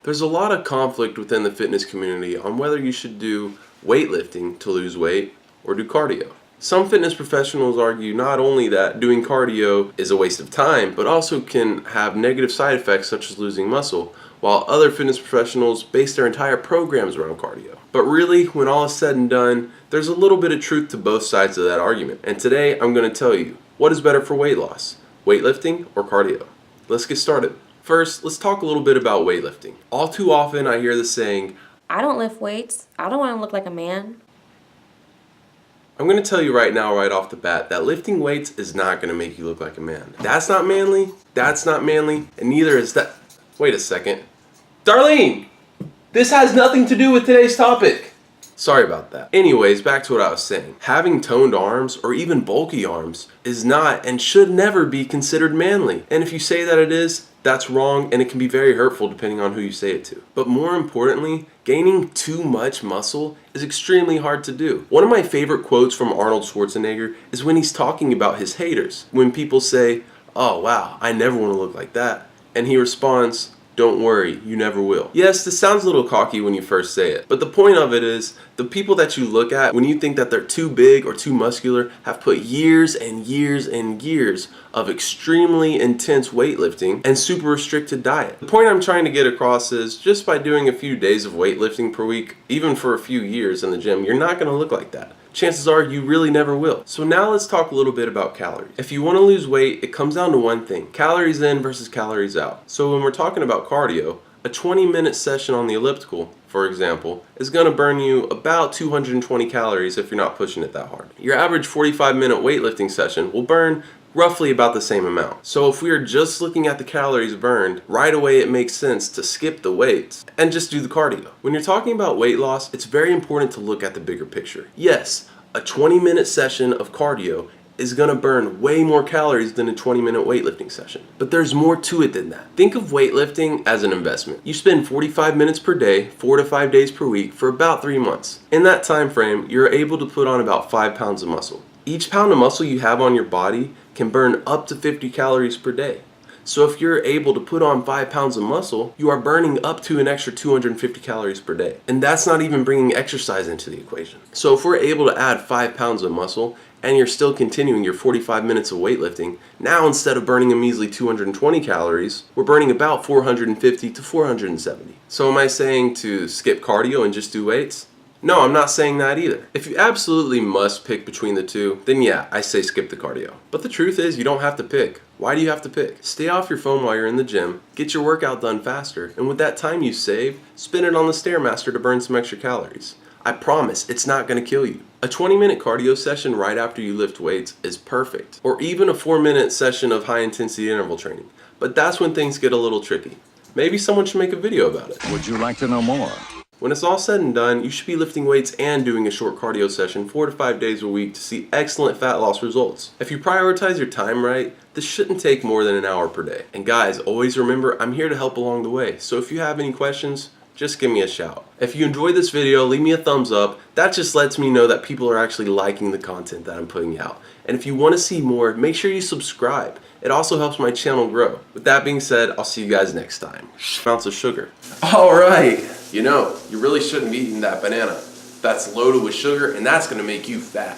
There's a lot of conflict within the fitness community on whether you should do weightlifting to lose weight or do cardio. Some fitness professionals argue not only that doing cardio is a waste of time, but also can have negative side effects such as losing muscle, while other fitness professionals base their entire programs around cardio. But really, when all is said and done, there's a little bit of truth to both sides of that argument. And today, I'm going to tell you, what is better for weight loss, weightlifting or cardio? Let's get started. First, let's talk a little bit about weightlifting. All too often I hear the saying, I don't lift weights. I don't want to look like a man. I'm going to tell you right now, right off the bat, that lifting weights is not going to make you look like a man. That's not manly, and neither is that. Wait a second. Darlene! This has nothing to do with today's topic. Sorry about that. Anyways, back to what I was saying. Having toned arms or even bulky arms is not and should never be considered manly. And if you say that it is, that's wrong, and it can be very hurtful depending on who you say it to. But more importantly, gaining too much muscle is extremely hard to do. One of my favorite quotes from Arnold Schwarzenegger is when he's talking about his haters. When people say, "Oh wow, I never want to look like that," and he responds, "Don't worry, you never will." Yes, this sounds a little cocky when you first say it, but the point of it is, the people that you look at when you think that they're too big or too muscular have put years and years and years of extremely intense weightlifting and super restricted diet. The point I'm trying to get across is, just by doing a few days of weightlifting per week, even for a few years in the gym, you're not going to look like that. Chances are you really never will. So now let's talk a little bit about calories. If you want to lose weight, it comes down to one thing: calories in versus calories out. So when we're talking about cardio, a 20-minute session on the elliptical, for example, is going to burn you about 220 calories if you're not pushing it that hard. Your average 45-minute weightlifting session will burn roughly about the same amount. So if we are just looking at the calories burned, right away it makes sense to skip the weights and just do the cardio. When you're talking about weight loss, it's very important to look at the bigger picture. Yes, a 20-minute session of cardio is going to burn way more calories than a 20-minute weightlifting session. But there's more to it than that. Think of weightlifting as an investment. You spend 45 minutes per day, 4 to 5 days per week for about 3 months. In that time frame, you're able to put on about 5 pounds of muscle. Each pound of muscle you have on your body can burn up to 50 calories per day. So if you're able to put on 5 pounds of muscle, you are burning up to an extra 250 calories per day. And that's not even bringing exercise into the equation. So if we're able to add 5 pounds of muscle and you're still continuing your 45 minutes of weightlifting, now instead of burning a measly 220 calories, we're burning about 450 to 470. So am I saying to skip cardio and just do weights? No, I'm not saying that either. If you absolutely must pick between the two, then yeah, I say skip the cardio. But the truth is, you don't have to pick. Why do you have to pick? Stay off your phone while you're in the gym, get your workout done faster, and with that time you save, spend it on the Stairmaster to burn some extra calories. I promise, it's not going to kill you. A 20-minute cardio session right after you lift weights is perfect, or even a 4-minute session of high-intensity interval training. But that's when things get a little tricky. Maybe someone should make a video about it. Would you like to know more? When it's all said and done, you should be lifting weights and doing a short cardio session 4 to 5 days a week to see excellent fat loss results. If you prioritize your time right, this shouldn't take more than an hour per day. And guys, always remember, I'm here to help along the way. So if you have any questions, just give me a shout. If you enjoyed this video, leave me a thumbs up. That just lets me know that people are actually liking the content that I'm putting out. And if you want to see more, make sure you subscribe. It also helps my channel grow. With that being said, I'll see you guys next time. Ounce of sugar. All right. You know, you really shouldn't be eating that banana. That's loaded with sugar, and that's going to make you fat.